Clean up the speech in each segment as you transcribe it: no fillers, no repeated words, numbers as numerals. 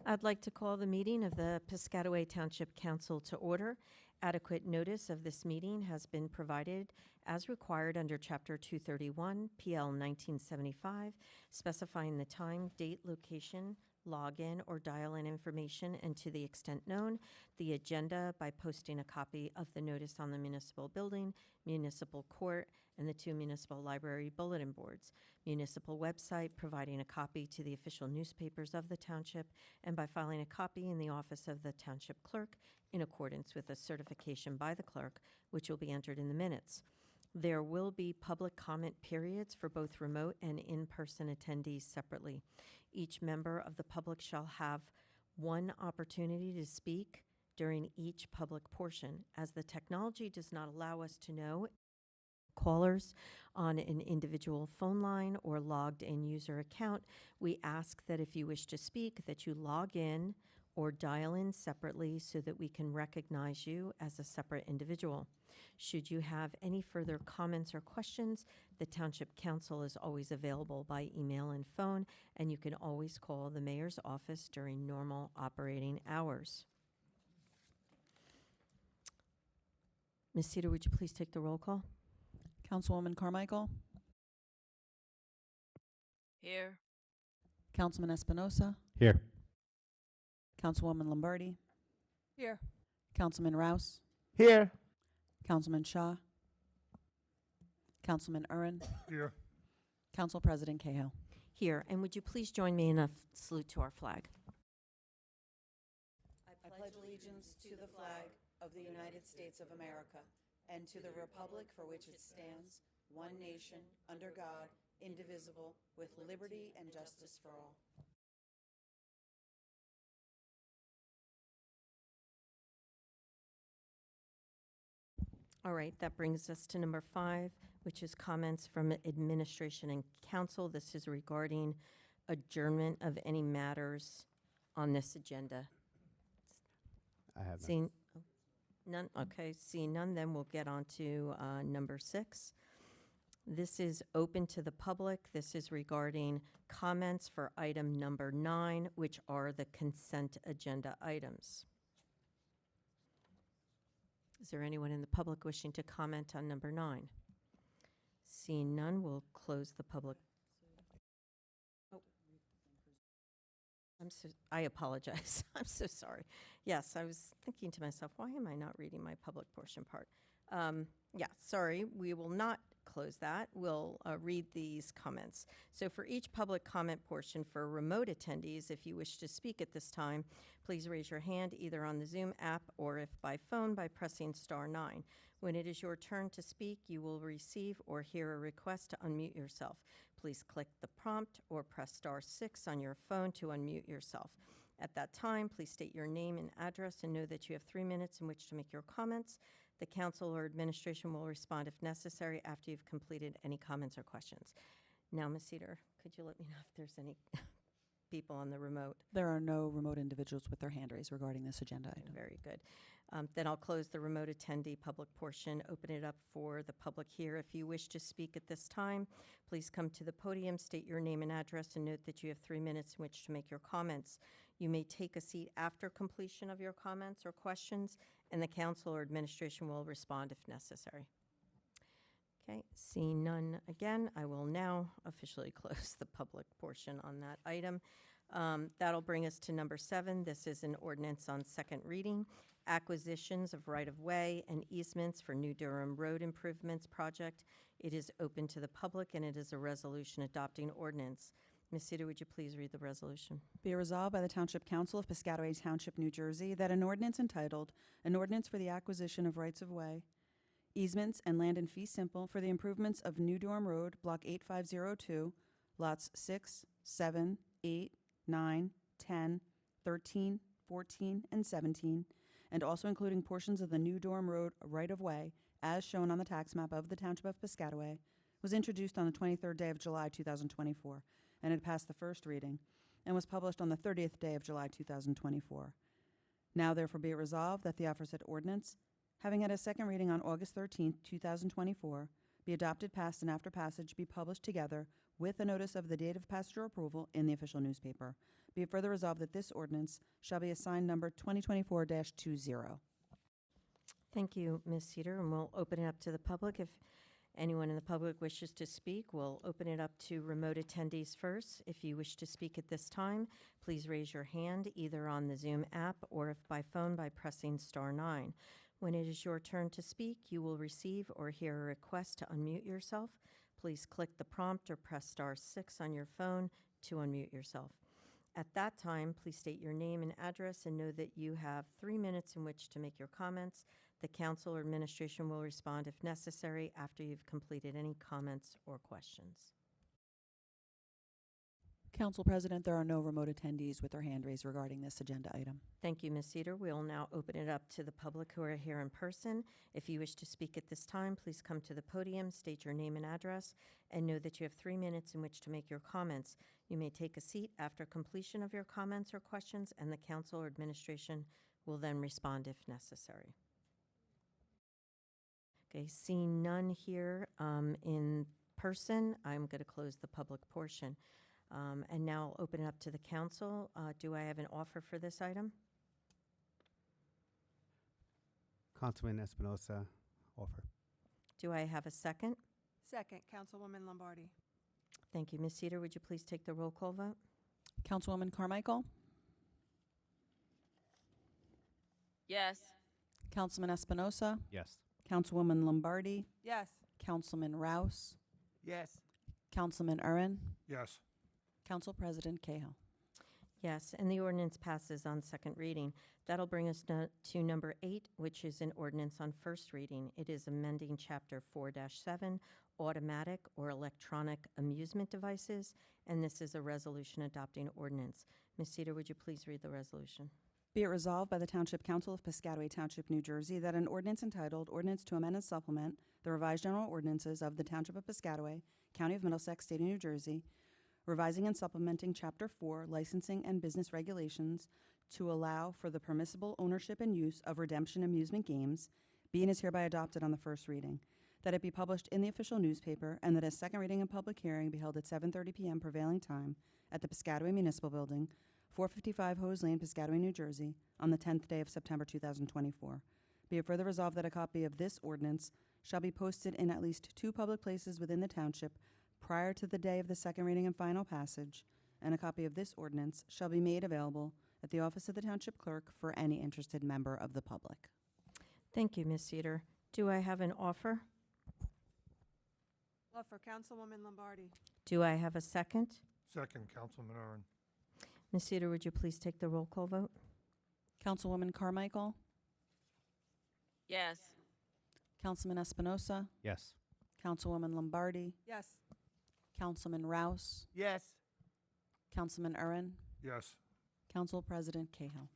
I'd like to call the meeting of the Piscataway Township Council to order. Adequate notice of this meeting has been provided as required under Chapter 231, PL 1975, specifying the time, date, location, login, or dial-in information, and to the extent known, the agenda by posting a copy of the notice on the municipal building, municipal court, and the 2 municipal library bulletin boards, municipal website, providing a copy to the official newspapers of the township, and by filing a copy in the office of the township clerk in accordance with a certification by the clerk, which will be entered in the minutes. There will be public comment periods for both remote and in-person attendees separately. Each member of the public shall have one opportunity to speak during each public portion. As the technology does not allow us to know callers on an individual phone line or logged in user account, we ask that if you wish to speak, that you log in or dial in separately so that we can recognize you as a separate individual. Should you have any further comments or questions, the Township Council is always available by email and phone, and you can always call the mayor's office during normal operating hours. Ms. Cedar, would you please take the roll call? Councilwoman Carmichael. Here. Councilman Espinosa. Here. Councilwoman Lombardi. Here. Councilman Rouse. Here. Councilman Shaw. Councilman Urin. Here. Council President Cahill. Here, and would you please join me in a salute to our flag? I pledge allegiance to the flag of the United States of America and to the republic for which it stands, one nation, under God, indivisible, with liberty and justice for all. All right, that brings us to number 5, which is comments from administration and council. This is regarding adjournment of any matters on this agenda. I have Seeing none, okay, seeing none, then we'll get on to number 6. This is open to the public. This is regarding comments for item number 9, which are the consent agenda items. Is there anyone in the public wishing to comment on number 9? Seeing none, we'll close the public. Oh. I apologize. I'm so sorry. Yes, I was thinking to myself, why am I not reading my public portion part? Yeah, sorry, we will not close that. We'll read these comments. So for each public comment portion for remote attendees, if you wish to speak at this time, please raise your hand either on the Zoom app or if by phone by pressing *9. When it is your turn to speak, you will receive or hear a request to unmute yourself. Please click the prompt or press *6 on your phone to unmute yourself. At that time, please state your name and address and know that you have 3 minutes in which to make your comments. The council or administration will respond if necessary after you've completed any comments or questions. Now, Ms. Cedar, could you let me know if there's any people on the remote? There are no remote individuals with their hand raised regarding this agenda item. Very good. Then I'll close the remote attendee public portion, open it up for the public here. If you wish to speak at this time, please come to the podium, state your name and address, and note that you have 3 minutes in which to make your comments. You may take a seat after completion of your comments or questions, and the council or administration will respond if necessary. Okay, seeing none again, I will now officially close the public portion on that item. That'll bring us to number 7. This is an ordinance on second reading, acquisitions of right-of-way and easements for New Durham Road Improvements Project. It is open to the public, and it is a resolution adopting ordinance. Ms. Cedar, would you please read the resolution? Be it resolved by the Township Council of Piscataway Township, New Jersey, that an ordinance entitled, An Ordinance for the Acquisition of Rights-of-Way, Easements and Land in Fee Simple for the Improvements of New Durham Road, Block 8502, Lots 6, 7, 8, 9, 10, 13, 14, and 17, and also including portions of the New Durham Road right-of-way, as shown on the tax map of the Township of Piscataway, was introduced on the 23rd day of July 2024, and it passed the first reading, and was published on the 30th day of July 2024. Now therefore be it resolved that the aforesaid ordinance, having had a second reading on August 13th, 2024, be adopted, passed, and after passage be published together with a notice of the date of passage or approval in the official newspaper. Be it further resolved that this ordinance shall be assigned number 2024-20. Thank you, Ms. Cedar, and we'll open it up to the public. If anyone in the public wishes to speak, we'll open it up to remote attendees first. If you wish to speak at this time, please raise your hand either on the Zoom app or if by phone by pressing *9. When it is your turn to speak, you will receive or hear a request to unmute yourself. Please click the prompt or press *6 on your phone to unmute yourself. At that time, please state your name and address and know that you have 3 minutes in which to make your comments. The council or administration will respond if necessary after you've completed any comments or questions. Council President, there are no remote attendees with their hand raised regarding this agenda item. Thank you, Ms. Cedar. We'll now open it up to the public who are here in person. If you wish to speak at this time, please come to the podium, state your name and address, and know that you have 3 minutes in which to make your comments. You may take a seat after completion of your comments or questions, and the council or administration will then respond if necessary. Okay, seeing none here in person, I'm going to close the public portion. And now I'll open it up to the council. Do I have an offer for this item? Councilman Espinosa, offer. Do I have a second? Second, Councilwoman Lombardi. Thank you. Ms. Cedar, would you please take the roll call vote? Councilwoman Carmichael, Yes. Councilman Espinosa, Yes. Councilwoman Lombardi, Yes. Councilman Rouse, Yes. Councilman Urin, Yes. Council President Cahill. Yes, and the ordinance passes on second reading. That'll bring us to number 8, which is an ordinance on first reading. It is amending Chapter 4-7, automatic or electronic amusement devices, and this is a resolution adopting ordinance. Ms. Cedar, would you please read the resolution? Be it resolved by the Township Council of Piscataway Township, New Jersey, that an ordinance entitled Ordinance to Amend and Supplement the Revised General Ordinances of the Township of Piscataway, County of Middlesex, State of New Jersey, revising and supplementing Chapter 4, Licensing and Business Regulations to allow for the permissible ownership and use of redemption amusement games, be and is hereby adopted on the first reading, that it be published in the official newspaper, and that a second reading and public hearing be held at 7:30 p.m. prevailing time at the Piscataway Municipal Building, 455 Hose Lane, Piscataway, New Jersey, on the 10th day of September 2024. Be it further resolved that a copy of this ordinance shall be posted in at least 2 public places within the township prior to the day of the second reading and final passage, and a copy of this ordinance shall be made available at the office of the township clerk for any interested member of the public. Thank you, Ms. Cedar. Do I have an offer? Offer, Councilwoman Lombardi. Do I have a second? Second, Councilman Urin. Ms. Cedar, would you please take the roll call vote? Councilwoman Carmichael, Yes. Councilman Espinosa, Yes. Councilwoman Lombardi, Yes. Councilman Rouse, Yes. Councilman Urin, Yes. Council President Cahill.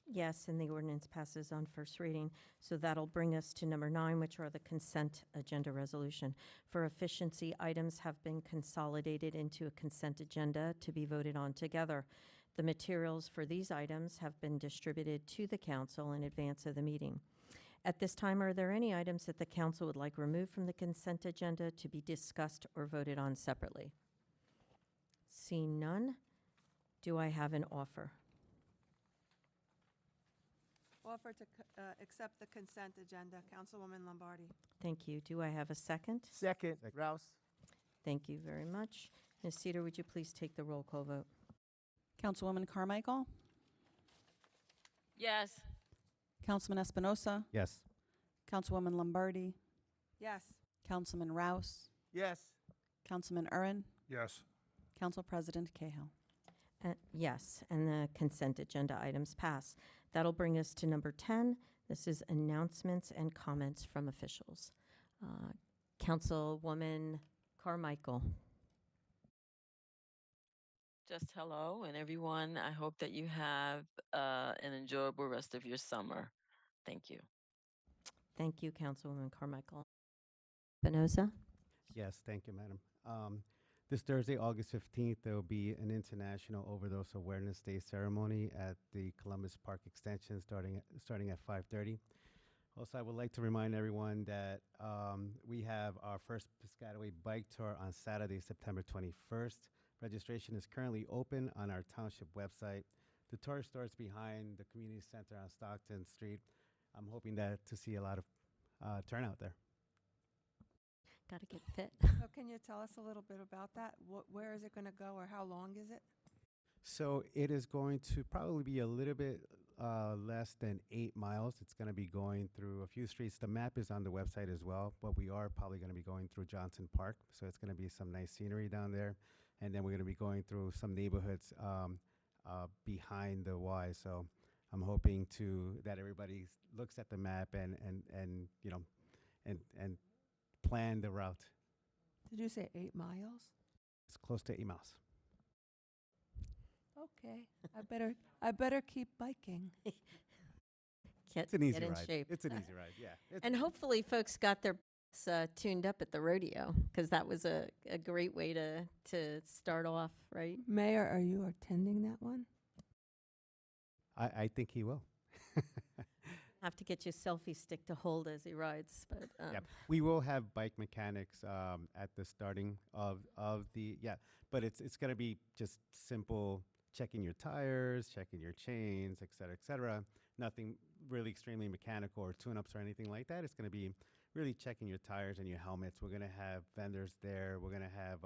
Yes, and the ordinance passes on first reading. So that'll bring us to number 9, which are the consent agenda resolution. For efficiency, items have been consolidated into a consent agenda to be voted on together. The materials for these items have been distributed to the council in advance of the meeting. At this time, are there any items that the council would like removed from the consent agenda to be discussed or voted on separately? Seeing none, do I have an offer? Offer to accept the consent agenda, Councilwoman Lombardi. Thank you. Do I have a second? Second, Rouse. Thank you very much. Ms. Cedar, would you please take the roll call vote? Councilwoman Carmichael, Yes. Councilman Espinosa, Yes. Councilwoman Lombardi, Yes. Councilman Rouse, Yes. Councilman Urin, Yes. Council President Cahill. Yes, and the consent agenda items pass. That'll bring us to number 10. This is announcements and comments from officials. Councilwoman Carmichael. Just hello, and everyone, I hope that you have an enjoyable rest of your summer. Thank you. Thank you, Councilwoman Carmichael. Espinosa? Yes, thank you, Madam. This Thursday, August 15th, there will be an International Overdose Awareness Day ceremony at the Columbus Park Extension starting at 5:30. Also, I would like to remind everyone that we have our first Piscataway bike tour on Saturday, September 21st. Registration is currently open on our township website. The tour starts behind the community center on Stockton Street. I'm hoping that to see a lot of turnout there. Got to get fit. So can you tell us a little bit about that? Where is it going to go, or how long is it? So it is going to probably be a little bit less than 8 miles. It's going to be going through a few streets. The map is on the website as well, but we are probably going to be going through Johnson Park. So it's going to be some nice scenery down there. And then we're going to be going through some neighborhoods behind the Y. So I'm hoping that everybody looks at the map and you know, and plan the route. Did you say 8 miles? It's close to 8 miles. Okay, I better keep biking. It's an easy get in ride. shape. It's an easy ride, yeah. And hopefully folks got their tuned up at the rodeo, because that was a great way to start off, right? Mayor, are you attending that one? I think he will. Have to get your selfie stick to hold as he rides, but Yep. We will have bike mechanics at the starting of the, but it's going to be just simple checking your tires, checking your chains, et cetera, et cetera. Nothing really extremely mechanical or tune-ups or anything like that. It's going to be really checking your tires and your helmets. We're going to have vendors there. We're going to have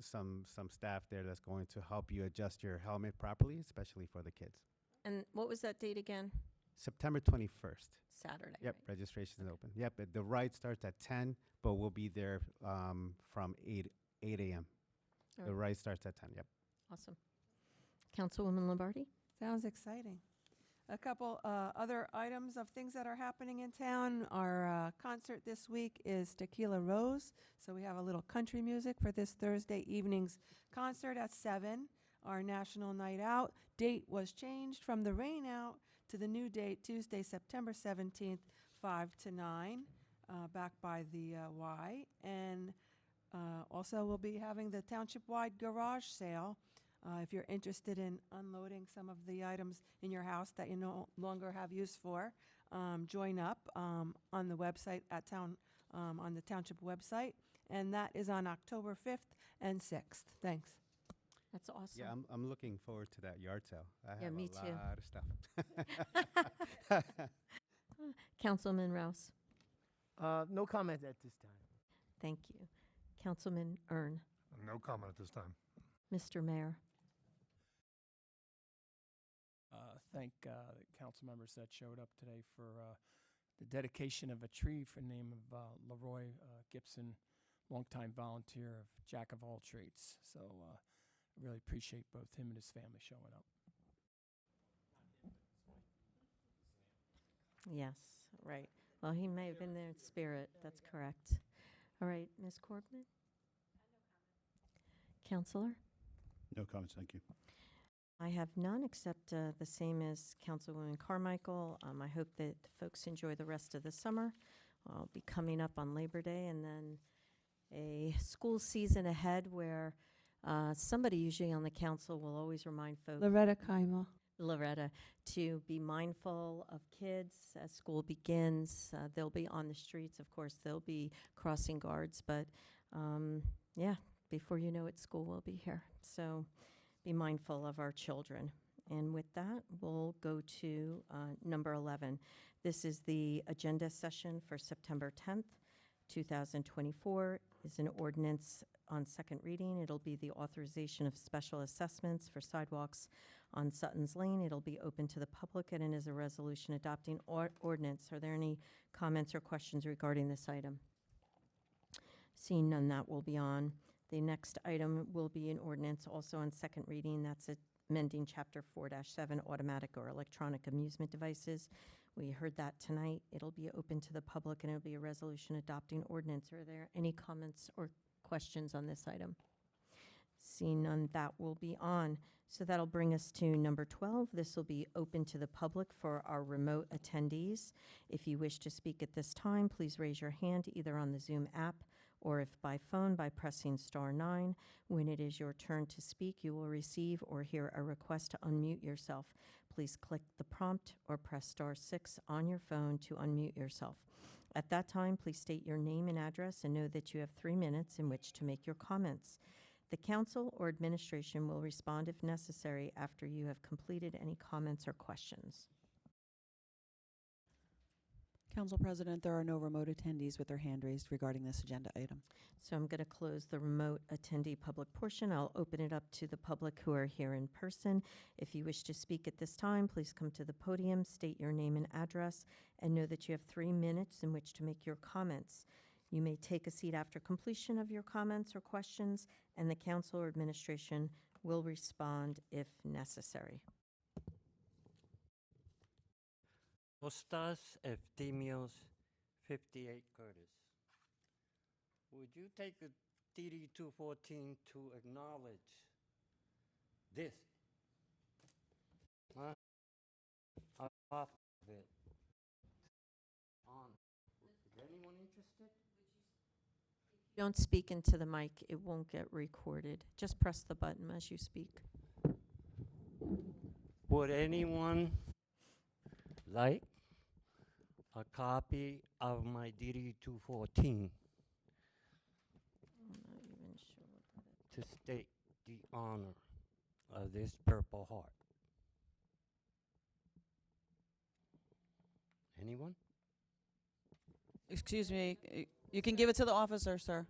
some staff there that's going to help you adjust your helmet properly, especially for the kids. And what was that date again? September 21st. Saturday. Yep, right? registration is open. Yep, the ride starts at 10, but we'll be there from 8 a.m. All The right. ride starts at 10, yep. Awesome. Councilwoman Lombardi? Sounds exciting. A couple other items of things that are happening in town. Our concert this week is Tequila Rose, so we have a little country music for this Thursday evening's concert at 7. Our national night out date was changed from the rain out to the new date, Tuesday, September 17th, 5 to 9, back by the Y. And also we'll be having the township-wide garage sale. If you're interested in unloading some of the items in your house that you no longer have use for, join up on the website at on the township website, and that is on October 5th and 6th. Thanks. That's awesome. Yeah, I'm looking forward to that yard sale. I Yeah, have me a too. lot of stuff. Councilman Rouse? No comment at this time. Thank you. Councilman Ern? No comment at this time. Mr. Mayor? Thank the council members that showed up today for the dedication of a tree for the name of Leroy Gibson, longtime volunteer of Jack of all trades. So I really appreciate both him and his family showing up. Yes, right. Well, he may have been there in spirit. That's correct. All right, Ms. Corbin? Counselor? No comments, thank you. I have none except the same as Councilwoman Carmichael. I hope that folks enjoy the rest of the summer. I'll be coming up on Labor Day, and then a school season ahead where somebody usually on the council will always remind folks, Loretta Kaima. Loretta, to be mindful of kids as school begins. They'll be on the streets, of course, they'll be crossing guards, but yeah, before you know it, school will be here. So be mindful of our children. And with that, we'll go to number 11. This is the agenda session for September 10th, 2024. Is an ordinance on second reading. It'll be the authorization of special assessments for sidewalks on Sutton's Lane. It'll be open to the public, and it is a resolution adopting ordinance. Are there any comments or questions regarding this item? Seeing none, that will be on. The next item will be an ordinance also on second reading. That's amending Chapter 4-7, automatic or electronic amusement devices. We heard that tonight. It'll be open to the public, and it'll be a resolution adopting ordinance. Are there any comments or questions on this item? Seeing none, that will be on. So that'll bring us to number 12. This will be open to the public for our remote attendees. If you wish to speak at this time, please raise your hand either on the Zoom app or if by phone, by pressing star 9. When it is your turn to speak, you will receive or hear a request to unmute yourself. Please click the prompt or press star 6 on your phone to unmute yourself. At that time, please state your name and address and know that you have 3 minutes in which to make your comments. The council or administration will respond if necessary after you have completed any comments or questions. Council President, there are no remote attendees with their hand raised regarding this agenda item. So I'm going to close the remote attendee public portion. I'll open it up to the public who are here in person. If you wish to speak at this time, please come to the podium, state your name and address, and know that you have 3 minutes in which to make your comments. You may take a seat after completion of your comments or questions, and the council or administration will respond if necessary. Costas Eftimios, 58 Curtis. Would you take a DD 214 to acknowledge this? Huh? A copy of it. On. Is anyone interested? If you don't speak into the mic, it won't get recorded. Just press the button as you speak. Would anyone like a copy of my DD 214 I'm not even sure what that is. to state the honor of this Purple Heart? Anyone? Excuse me, you can give it to the officer, sir.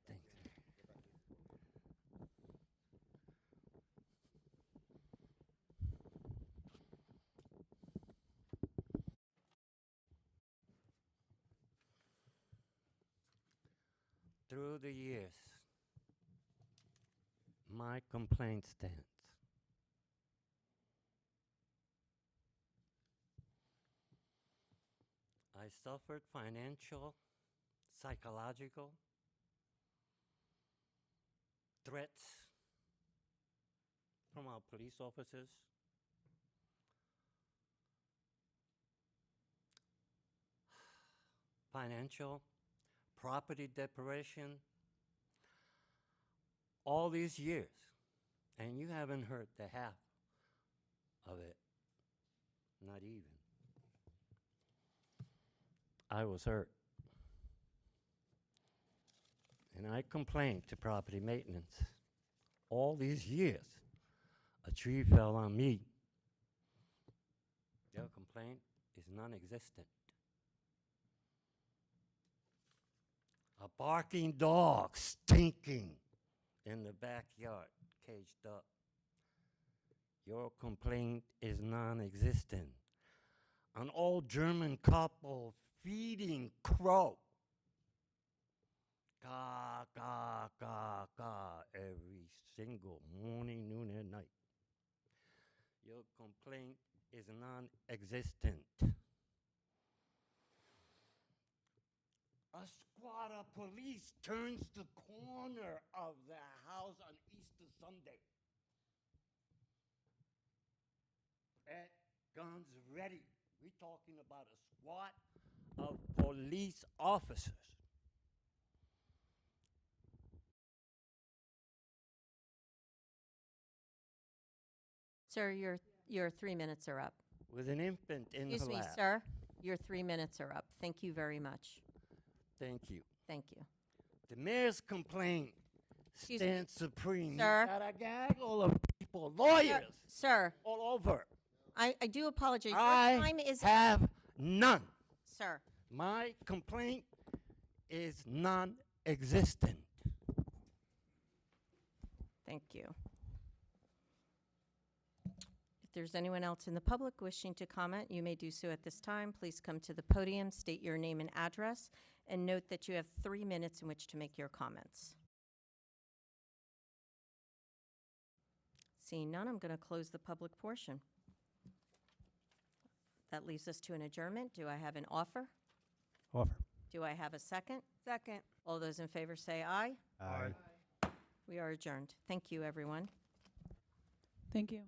Thanks. Through the years, my complaint stands. I suffered financial, psychological threats from our police officers. Financial, property deprivation, all these years, and you haven't heard the half of it, not even. I was hurt. And I complained to property maintenance. All these years, a tree fell on me. Their complaint is non-existent. A barking dog stinking in the backyard, caged up. Your complaint is non-existent. An old German couple feeding crow. Caw, caw, caw, caw, every single morning, noon, and night. Your complaint is non-existent. A squad of police turns the corner of the house on Easter Sunday. At guns ready. We're talking about a squad of police officers. Sir, your 3 minutes are up. With an infant in Excuse the me, lap. sir. Your 3 minutes are up. Thank you very much. Thank you. Thank you. The mayor's complaint Excuse me. stands supreme. Sir. You got a gaggle of people, lawyers, Sir, all over. I do apologize. Your I time is have none. Sir. My complaint is non-existent. Thank you. If there's anyone else in the public wishing to comment, you may do so at this time. Please come to the podium, state your name and address, and note that you have 3 minutes in which to make your comments. Seeing none, I'm going to close the public portion. That leaves us to an adjournment. Do I have an offer? Offer. Do I have a second? Second. All those in favor say aye. Aye. We are adjourned. Thank you, everyone. Thank you.